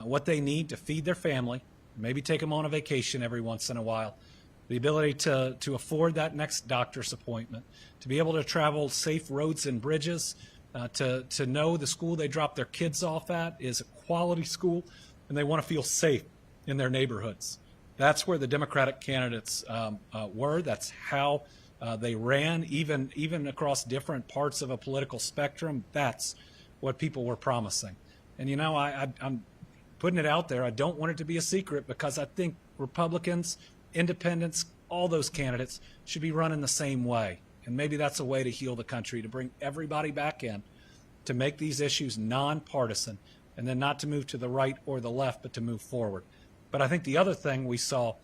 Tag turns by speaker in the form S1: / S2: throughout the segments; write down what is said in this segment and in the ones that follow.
S1: what they need to feed their family, maybe take them on a vacation every once in a while, the ability to afford that next doctor's appointment, to be able to travel safe roads and bridges, to know the school they drop their kids off at is a quality school, and they want to feel safe in their neighborhoods. That's where the Democratic candidates were. That's how they ran, even across different parts of a political spectrum. That's what people were promising. And you know, I'm putting it out there. I don't want it to be a secret, because I think Republicans, independents, all those candidates should be running the same way. And maybe that's a way to heal the country, to bring everybody back in, to make these issues nonpartisan, and then not to move to the right or the left, but to move forward. But I think the other thing we saw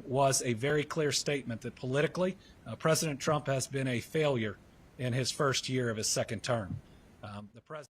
S1: was a very clear statement that politically, President Trump has been a failure in his first year of his second term. The president.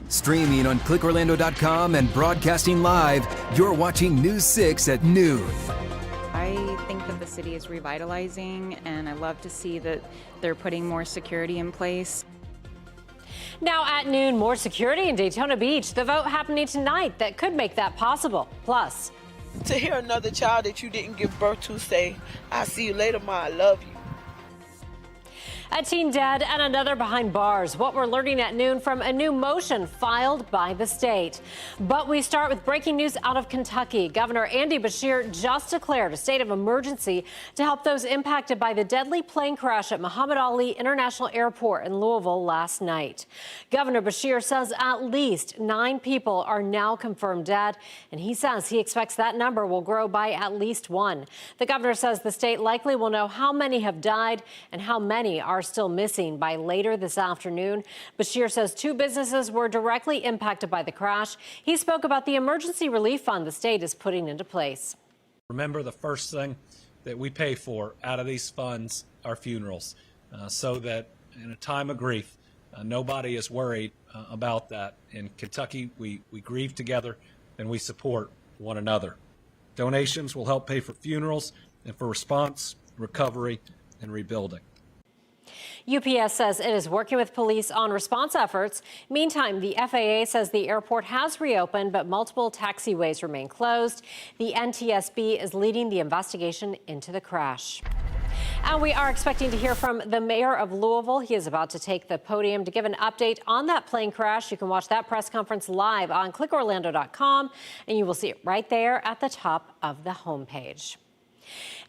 S2: Streaming on clickorlando.com and broadcasting live, you're watching News 6 at noon.
S3: I think that the city is revitalizing, and I love to see that they're putting more security in place.
S4: Now at noon, more security in Daytona Beach. The vote happening tonight that could make that possible. Plus,
S5: to hear another child that you didn't give birth to say, "I'll see you later, Ma, I love you."
S4: a teen dead and another behind bars. What we're learning at noon from a new motion filed by the state. But we start with breaking news out of Kentucky. Governor Andy Beshear just declared a state of emergency to help those impacted by the deadly plane crash at Muhammad Ali International Airport in Louisville last night. Governor Beshear says at least 9 people are now confirmed dead, and he says he expects that number will grow by at least 1. The governor says the state likely will know how many have died and how many are still missing by later this afternoon. Beshear says 2 businesses were directly impacted by the crash. He spoke about the emergency relief fund the state is putting into place.
S1: Remember, the first thing that we pay for out of these funds are funerals, so that in a time of grief, nobody is worried about that. In Kentucky, we grieve together and we support one another. Donations will help pay for funerals and for response, recovery, and rebuilding.
S4: UPS says it is working with police on response efforts. Meantime, the FAA says the airport has reopened, but multiple taxiways remain closed. The NTSB is leading the investigation into the crash. And we are expecting to hear from the mayor of Louisville. He is about to take the podium to give an update on that plane crash. You can watch that press conference live on clickorlando.com, and you will see it right there at the top of the homepage.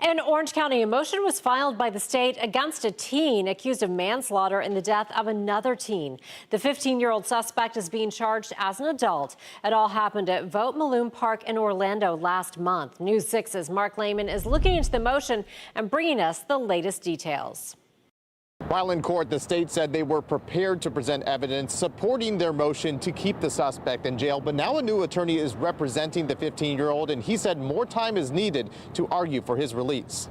S4: In Orange County, a motion was filed by the state against a teen accused of manslaughter in the death of another teen. The 15-year-old suspect is being charged as an adult. It all happened at Vote Maloon Park in Orlando last month. News 6's Mark Lehman is looking into the motion and bringing us the latest details.
S6: While in court, the state said they were prepared to present evidence supporting their motion to keep the suspect in jail. But now a new attorney is representing the 15-year-old, and he said more time is needed to argue for his release.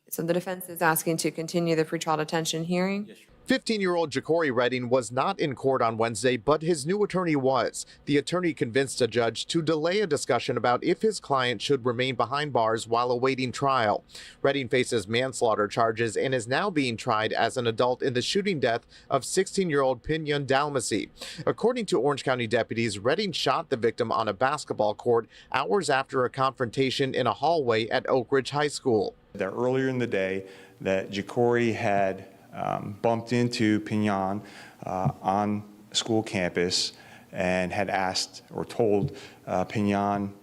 S7: So the defense is asking to continue the pretrial detention hearing.
S6: 15-year-old Ja'Cory Redding was not in court on Wednesday, but his new attorney was. The attorney convinced a judge to delay a discussion about if his client should remain behind bars while awaiting trial. Redding faces manslaughter charges and is now being tried as an adult in the shooting death of 16-year-old Pinion Dalmasy. According to Orange County deputies, Redding shot the victim on a basketball court hours after a confrontation in a hallway at Oak Ridge High School.
S8: Earlier in the day, that Ja'Cory had bumped into Pinion on school campus and had asked or told Pinion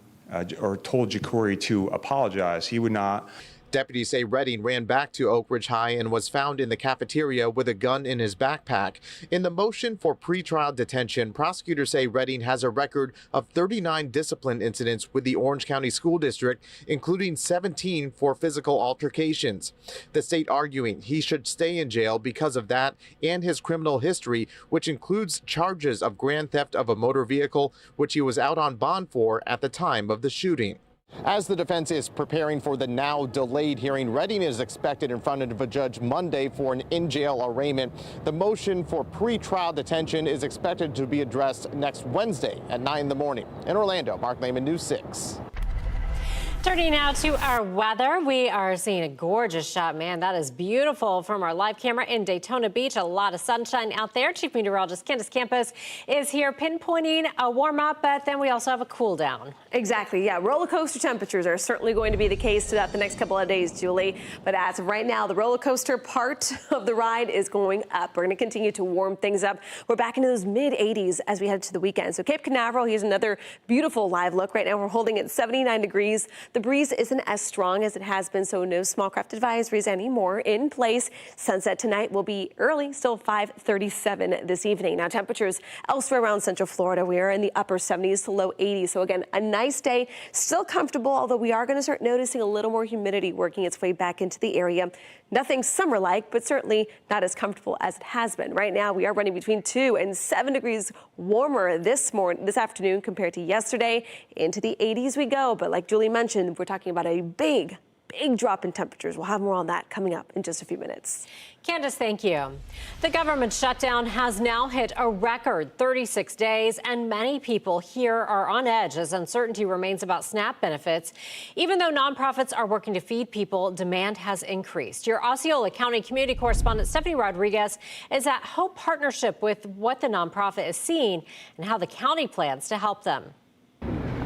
S8: or told Jacory to apologize. He would not.
S6: Deputies say Redding ran back to Oak Ridge High and was found in the cafeteria with a gun in his backpack. In the motion for pretrial detention, prosecutors say Redding has a record of 39 discipline incidents with the Orange County School District, including 17 for physical altercations. The state arguing he should stay in jail because of that and his criminal history, which includes charges of grand theft of a motor vehicle, which he was out on bond for at the time of the shooting. As the defense is preparing for the now delayed hearing, Redding is expected in front of a judge Monday for an in-jail arraignment. The motion for pre-trial detention is expected to be addressed next Wednesday at 9 in the morning. In Orlando, Mark Lehman, News 6.
S4: Turning now to our weather, we are seeing a gorgeous shot. Man, that is beautiful from our live camera in Daytona Beach. A lot of sunshine out there. Chief Meteorologist Candace Campos is here pinpointing a warm up, but then we also have a cool down.
S9: Exactly, yeah. Roller coaster temperatures are certainly going to be the case throughout the next couple of days, Julie. But as of right now, the roller coaster part of the ride is going up. We're going to continue to warm things up. We're back into those mid-80s as we head to the weekend. So Cape Canaveral, here's another beautiful live look. Right now, we're holding at 79 degrees. The breeze isn't as strong as it has been, so no small craft advisories anymore in place. Sunset tonight will be early, still 5:37 this evening. Now, temperatures elsewhere around Central Florida, we are in the upper 70s to low 80s. So again, a nice day, still comfortable, although we are going to start noticing a little more humidity working its way back into the area. Nothing summer-like, but certainly not as comfortable as it has been. Right now, we are running between 2 and 7 degrees warmer this afternoon compared to yesterday. Into the 80s we go, but like Julie mentioned, we're talking about a big drop in temperatures. We'll have more on that coming up in just a few minutes.
S4: Candace, thank you. The government shutdown has now hit a record 36 days, and many people here are on edge as uncertainty remains about SNAP benefits. Even though nonprofits are working to feed people, demand has increased. Your Osceola County community correspondent Stephanie Rodriguez is at Hope Partnership with what the nonprofit is seeing and how the county plans to help them.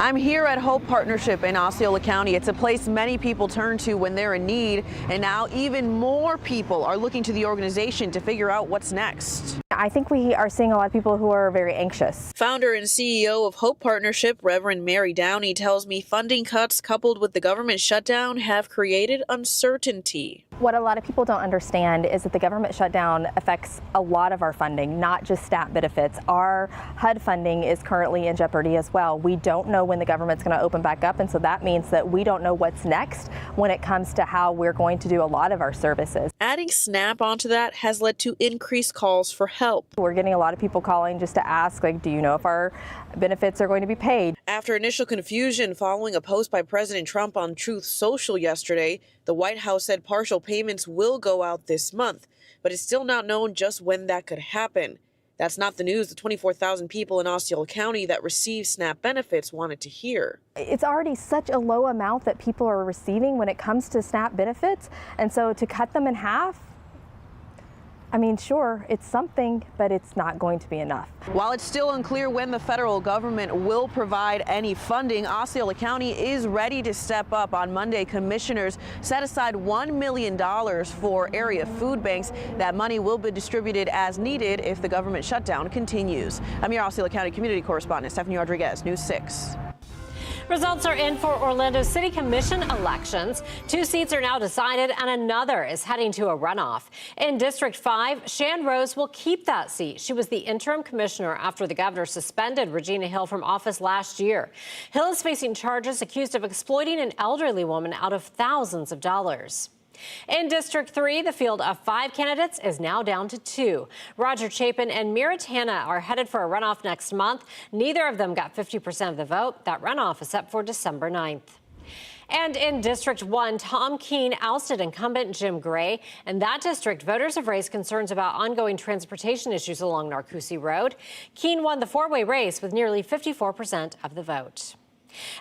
S10: I'm here at Hope Partnership in Osceola County. It's a place many people turn to when they're in need, and now even more people are looking to the organization to figure out what's next.
S11: I think we are seeing a lot of people who are very anxious.
S10: Founder and CEO of Hope Partnership, Reverend Mary Downey, tells me funding cuts coupled with the government shutdown have created uncertainty.
S11: What a lot of people don't understand is that the government shutdown affects a lot of our funding, not just SNAP benefits. Our HUD funding is currently in jeopardy as well. We don't know when the government's going to open back up, and so that means that we don't know what's next when it comes to how we're going to do a lot of our services.
S10: Adding SNAP onto that has led to increased calls for help.
S11: We're getting a lot of people calling just to ask, like, do you know if our benefits are going to be paid?
S10: After initial confusion following a post by President Trump on Truth Social yesterday, the White House said partial payments will go out this month, but it's still not known just when that could happen. That's not the news the 24,000 people in Osceola County that receive SNAP benefits wanted to hear.
S11: It's already such a low amount that people are receiving when it comes to SNAP benefits, and so to cut them in half, I mean, sure, it's something, but it's not going to be enough.
S10: While it's still unclear when the federal government will provide any funding, Osceola County is ready to step up. On Monday, commissioners set aside $1 million for area food banks. That money will be distributed as needed if the government shutdown continues. I'm your Osceola County community correspondent, Stephanie Rodriguez, News 6.
S4: Results are in for Orlando City Commission elections. 2 seats are now decided and another is heading to a runoff. In District 5, Shan Rose will keep that seat. She was the interim commissioner after the governor suspended Regina Hill from office last year. Hill is facing charges accused of exploiting an elderly woman out of thousands of dollars. In District 3, the field of 5 candidates is now down to 2. Roger Chapin and Mira Tanna are headed for a runoff next month. Neither of them got 50% of the vote. That runoff is set for December 9th. And in District 1, Tom Keene ousted incumbent Jim Gray. In that district, voters have raised concerns about ongoing transportation issues along Narcoossee Road. Keene won the 4-way race with nearly 54% of the vote.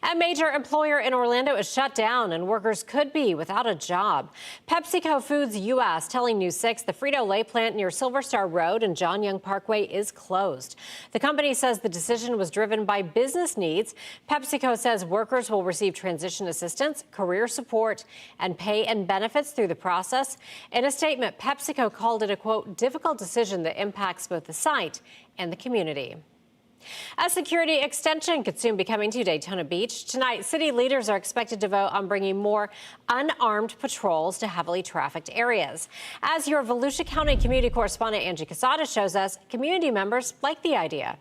S4: A major employer in Orlando is shut down and workers could be without a job. PepsiCo Foods U.S. telling News 6 the Frito-Lay plant near Silver Star Road and John Young Parkway is closed. The company says the decision was driven by business needs. PepsiCo says workers will receive transition assistance, career support, and pay and benefits through the process. In a statement, PepsiCo called it a, quote, difficult decision that impacts both the site and the community. A security extension could soon be coming to Daytona Beach. Tonight, city leaders are expected to vote on bringing more unarmed patrols to heavily trafficked areas. As your Volusia County community correspondent Angie Casada shows us, community members like the idea.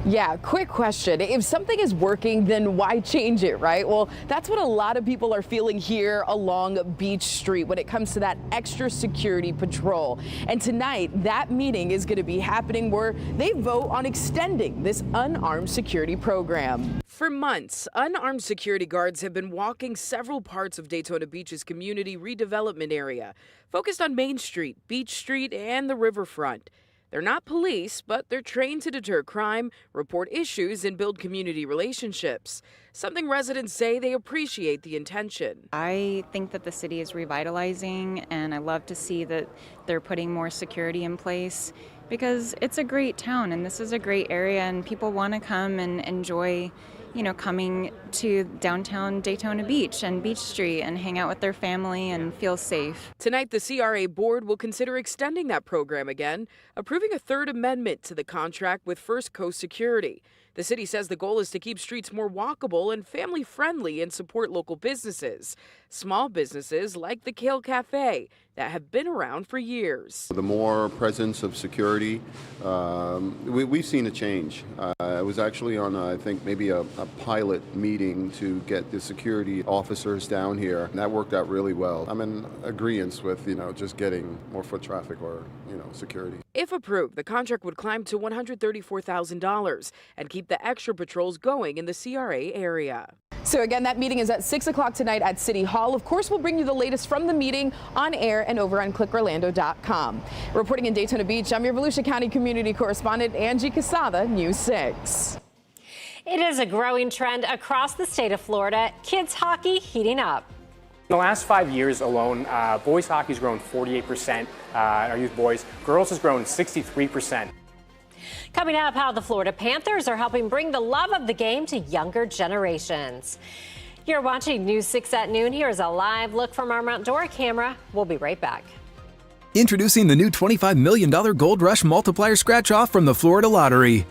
S12: Yeah, quick question. If something is working, then why change it, right? Well, that's what a lot of people are feeling here along Beach Street when it comes to that extra security patrol. And tonight, that meeting is going to be happening where they vote on extending this unarmed security program. For months, unarmed security guards have been walking several parts of Daytona Beach's community redevelopment area, focused on Main Street, Beach Street, and the riverfront. They're not police, but they're trained to deter crime, report issues, and build community relationships. Something residents say they appreciate the intention.
S3: I think that the city is revitalizing, and I love to see that they're putting more security in place because it's a great town and this is a great area and people want to come and enjoy, you know, coming to downtown Daytona Beach and Beach Street and hang out with their family and feel safe.
S12: Tonight, the CRA board will consider extending that program again, approving a third amendment to the contract with First Coast Security. The city says the goal is to keep streets more walkable and family-friendly and support local businesses. Small businesses like the Kale Cafe that have been around for years.
S13: The more presence of security, we've seen a change. I was actually on, I think, maybe a pilot meeting to get the security officers down here, and that worked out really well. I'm in agreement with, just getting more foot traffic or, security.
S12: If approved, the contract would climb to $134,000 and keep the extra patrols going in the CRA area. So again, that meeting is at 6 o'clock tonight at City Hall. Of course, we'll bring you the latest from the meeting on air and over on clickorlando.com. Reporting in Daytona Beach, I'm your Volusia County community correspondent Angie Casada, News 6.
S4: It is a growing trend across the state of Florida. Kids hockey heating up.
S14: In the last 5 years alone, boys hockey has grown 48%, our youth boys. Girls has grown 63%.
S4: Coming up, how the Florida Panthers are helping bring the love of the game to younger generations. You're watching News 6 at noon. Here's a live look from our Mount Dora camera. We'll be right back.
S2: Introducing the new $25 million Gold Rush Multiplier Scratch-Off from the Florida Lottery.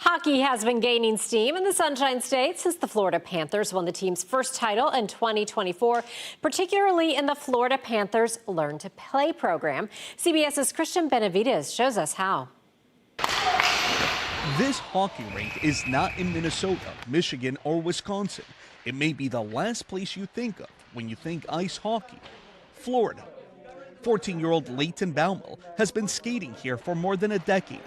S4: Hockey has been gaining steam in the Sunshine State since the Florida Panthers won the team's first title in 2024, particularly in the Florida Panthers Learn to Play program. CBS's Christian Benavides shows us how.
S15: This hockey rink is not in Minnesota, Michigan, or Wisconsin. It may be the last place you think of when you think ice hockey. Florida. 14-year-old Leighton Baumel has been skating here for more than a decade.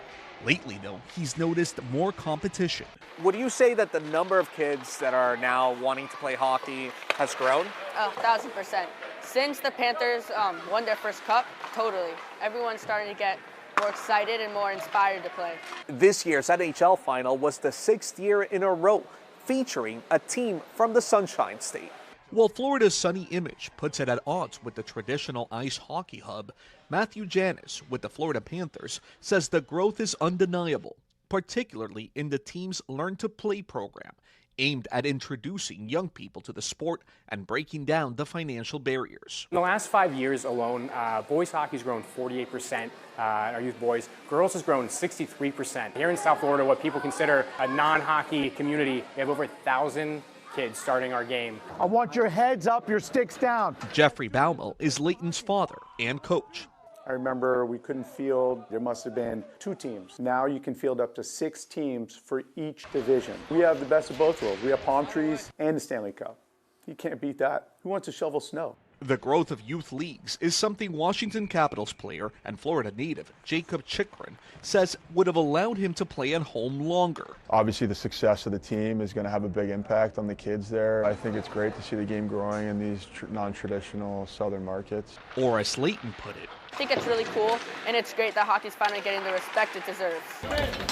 S15: Lately, though, he's noticed more competition.
S16: Would you say that the number of kids that are now wanting to play hockey has grown?
S17: Oh, 1,000%. Since the Panthers won their first cup, totally. Everyone's starting to get more excited and more inspired to play.
S16: This year's NHL final was the 6th year in a row featuring a team from the Sunshine State.
S15: While Florida's sunny image puts it at odds with the traditional ice hockey hub, Matthew Janis with the Florida Panthers says the growth is undeniable, particularly in the team's Learn to Play program, aimed at introducing young people to the sport and breaking down the financial barriers.
S14: In the last 5 years alone, boys hockey's grown 48%, our youth boys. Girls has grown 63%. Here in South Florida, what people consider a non-hockey community, we have over 1,000 kids starting our game.
S18: I want your heads up, your sticks down.
S15: Jeffrey Baumel is Leighton's father and coach.
S19: I remember we couldn't field, there must have been 2 teams. Now you can field up to 6 teams for each division. We have the best of both worlds. We have palm trees and the Stanley Cup. You can't beat that. Who wants to shovel snow?
S15: The growth of youth leagues is something Washington Capitals player and Florida native Jacob Chikrin says would have allowed him to play at home longer.
S20: Obviously, the success of the team is going to have a big impact on the kids there. I think it's great to see the game growing in these non-traditional southern markets.
S15: Or as Leighton put it,
S17: I think it's really cool, and it's great that hockey's finally getting the respect it deserves.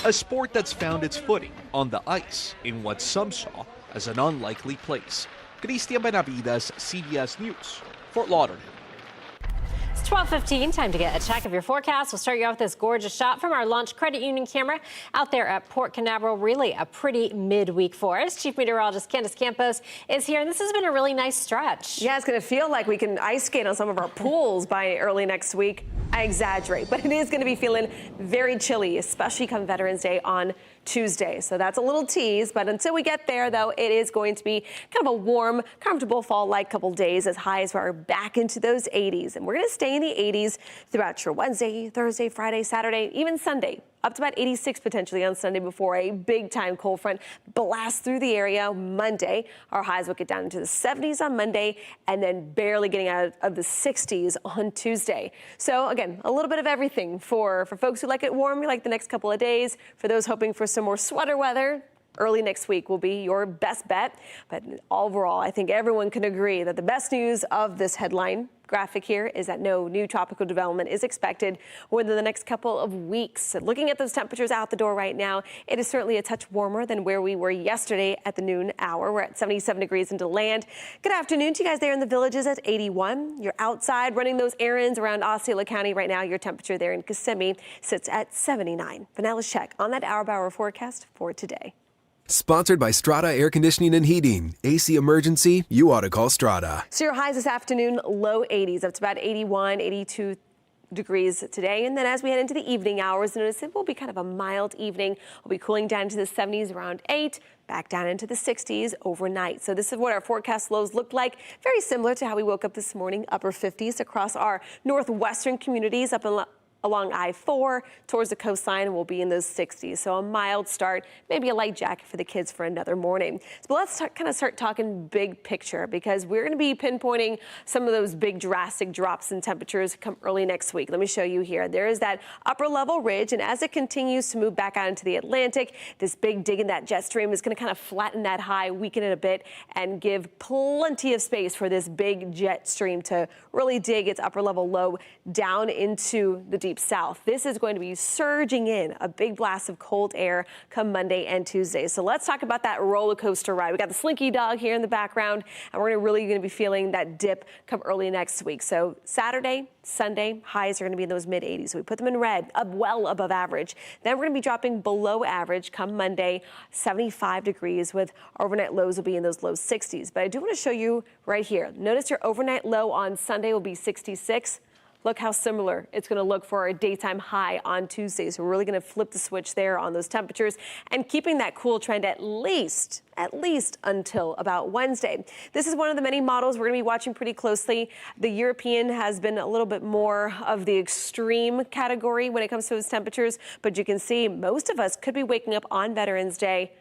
S15: a sport that's found its footing on the ice in what some saw as an unlikely place. Christian Benavides, CBS News, Fort Lauderdale.
S4: It's 12:15, time to get a check of your forecast. We'll start you off with this gorgeous shot from our Launch Credit Union camera out there at Port Canaveral. Really a pretty midweek for us. Chief Meteorologist Candace Campos is here, and this has been a really nice stretch.
S9: Yeah, it's going to feel like we can ice skate on some of our pools by early next week. I exaggerate, but it is going to be feeling very chilly, especially come Veterans Day on Tuesday. So that's a little tease, but until we get there, though, it is going to be kind of a warm, comfortable fall-like couple days as highs are back into those 80s. And we're going to stay in the 80s throughout your Wednesday, Thursday, Friday, Saturday, even Sunday. Up to about 86 potentially on Sunday before a big-time cold front blasts through the area Monday. Our highs will get down into the 70s on Monday and then barely getting out of the 60s on Tuesday. So, again, a little bit of everything for folks who like it warm, you like the next couple of days. For those hoping for some more sweater weather, early next week will be your best bet. But overall, I think everyone can agree that the best news of this headline graphic here is that no new tropical development is expected within the next couple of weeks. So looking at those temperatures out the door right now, it is certainly a touch warmer than where we were yesterday at the noon hour. We're at 77 degrees into land. Good afternoon to you guys there in the Villages at 81. You're outside running those errands around Osceola County right now. Your temperature there in Kissimmee sits at 79. Vanello's check on that hour-by-hour forecast for today.
S2: Sponsored by Strata Air Conditioning and Heating. AC emergency, you ought to call Strata.
S9: So your highs this afternoon, low 80s, up to about 81, 82 degrees today. And then as we head into the evening hours, notice it will be kind of a mild evening. We'll be cooling down to the 70s around 8, back down into the 60s overnight. So this is what our forecast lows look like. Very similar to how we woke up this morning, upper 50s across our northwestern communities up in along I-4 towards the coastline. Will be in those 60s. So a mild start, maybe a light jacket for the kids for another morning. So let's start talking big picture, because we're going to be pinpointing some of those big drastic drops in temperatures come early next week. Let me show you here. There is that upper level ridge, and as it continues to move back out into the Atlantic, this big dig in that jet stream is going to kind of flatten that high, weaken it a bit, and give plenty of space for this big jet stream to really dig its upper level low down into the deep south. This is going to be surging in a big blast of cold air come Monday and Tuesday. So let's talk about that roller coaster ride. We got the Slinky Dog here in the background, and we're really going to be feeling that dip come early next week. So Saturday, Sunday, highs are going to be in those mid 80s. So we put them in red, well above average. Then we're going to be dropping below average come Monday, 75 degrees, with overnight lows will be in those low 60s. But I do want to show you right here. Notice your overnight low on Sunday will be 66. Look how similar it's going to look for our daytime high on Tuesday. So we're really going to flip the switch there on those temperatures and keeping that cool trend at least until about Wednesday. This is one of the many models we're going to be watching pretty closely. The European has been a little bit more of the extreme category when it comes to those temperatures, but you can see most of us could be waking up on Veterans Day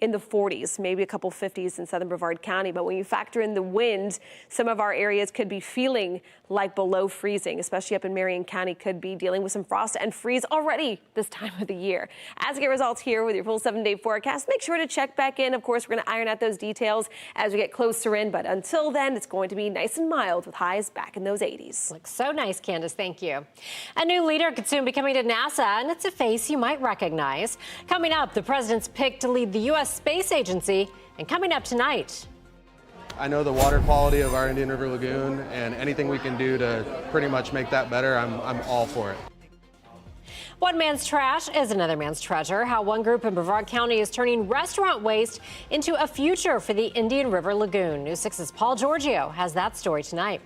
S9: in the 40s, maybe a couple 50s in southern Brevard County. But when you factor in the wind, some of our areas could be feeling like below freezing, especially up in Marion County, could be dealing with some frost and freeze already this time of the year. As we get results here with your full 7-day forecast, make sure to check back in. Of course, we're going to iron out those details as we get closer in. But until then, it's going to be nice and mild with highs back in those 80s.
S4: Looks so nice, Candace. Thank you. A new leader could soon be coming to NASA, and it's a face you might recognize. Coming up, the president's pick to lead the U.S. Space Agency, and coming up tonight.
S21: I know the water quality of our Indian River Lagoon, and anything we can do to pretty much make that better, I'm all for it.
S4: One man's trash is another man's treasure. How one group in Brevard County is turning restaurant waste into a future for the Indian River Lagoon. News 6's Paul Giorgio has that story tonight.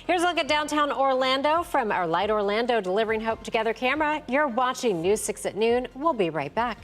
S4: Here's a look at downtown Orlando from our Light Orlando Delivering Hope Together camera. You're watching News 6 at noon. We'll be right back.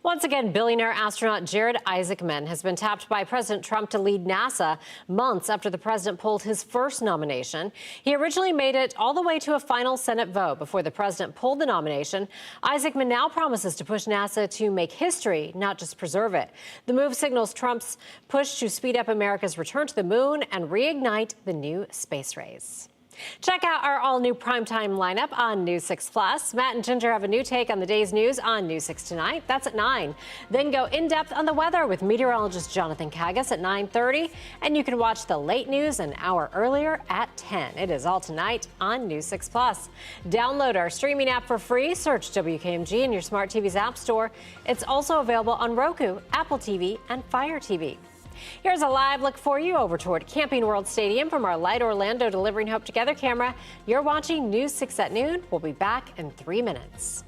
S4: Once again, billionaire astronaut Jared Isaacman has been tapped by President Trump to lead NASA months after the president pulled his first nomination. He originally made it all the way to a final Senate vote before the president pulled the nomination. Isaacman now promises to push NASA to make history, not just preserve it. The move signals Trump's push to speed up America's return to the moon and reignite the new space race. Check out our all-new primetime lineup on News 6 Plus. Matt and Ginger have a new take on the day's news on News 6 tonight. That's at 9. Then go in-depth on the weather with meteorologist Jonathan Kagas at 9:30. And you can watch the late news an hour earlier at 10. It is all tonight on News 6 Plus. Download our streaming app for free. Search WKMG in your smart TV's app store. It's also available on Roku, Apple TV, and Fire TV. Here's a live look for you over toward Camping World Stadium from our Light Orlando Delivering Hope Together camera. You're watching News 6 at noon. We'll be back in 3 minutes.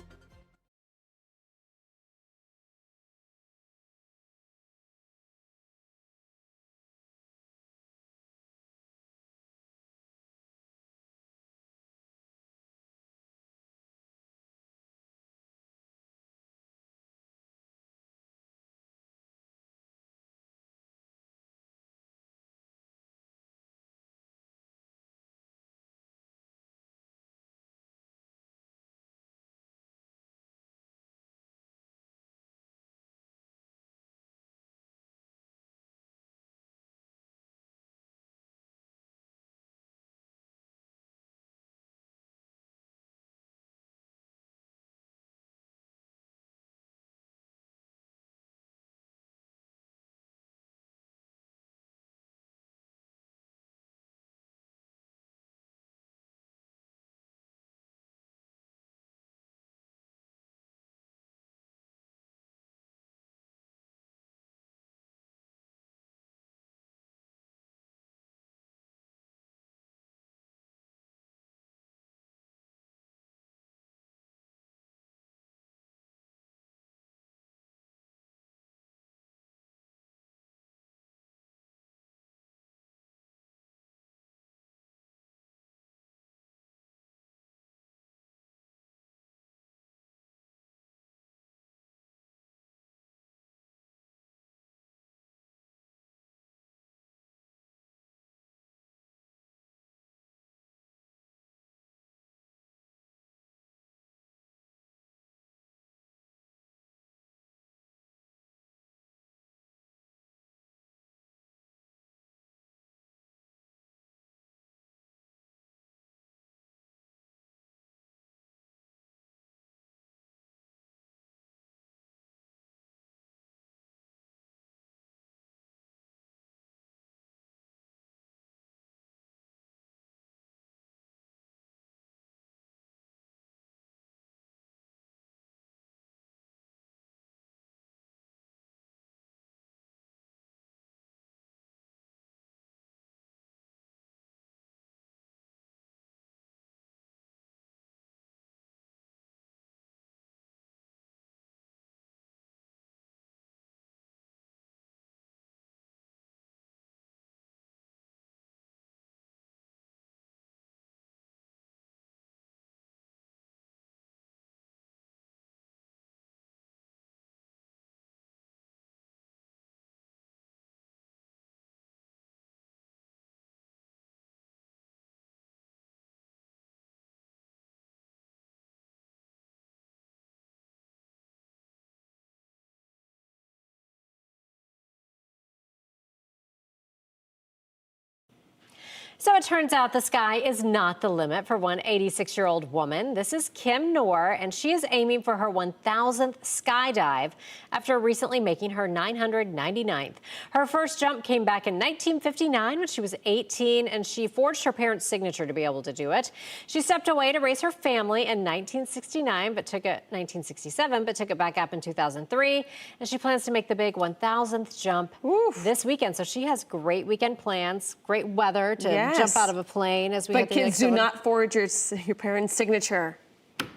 S4: So it turns out the sky is not the limit for one 86-year-old woman. This is Kim Noor, and she is aiming for her 1,000th skydive after recently making her 999th. Her first jump came back in 1959 when she was 18, and she forged her parents' signature to be able to do it. She stepped away to raise her family in 1967, but took it back up in 2003, and she plans to make the big 1,000th jump this weekend. So she has great weekend plans, great weather to jump out of a plane as we
S9: But
S4: hit the
S9: kids
S4: next
S9: do
S4: one.
S9: not forge your parents' signature.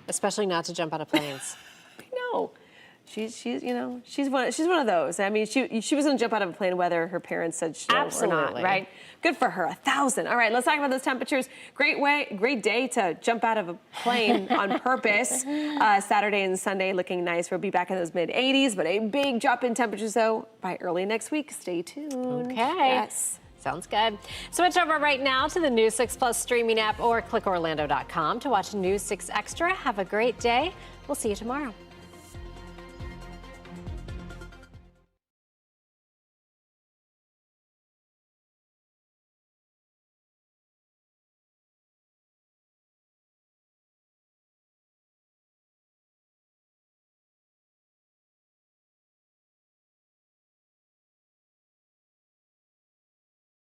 S4: Especially not to jump out of planes.
S9: I know. She's one of those. I mean, she was going to jump out of a plane whether her parents said so or not, right? Good for her. 1,000. All right, let's talk about those temperatures. Great day to jump out of a plane on purpose. Saturday and Sunday looking nice. We'll be back in those mid-80s, but a big drop in temperatures though by early next week. Stay tuned.
S4: Okay.
S9: Yes.
S4: Sounds good. Switch over right now to the News 6 Plus streaming app or clickorlando.com to watch News 6 Extra. Have a great day. We'll see you tomorrow.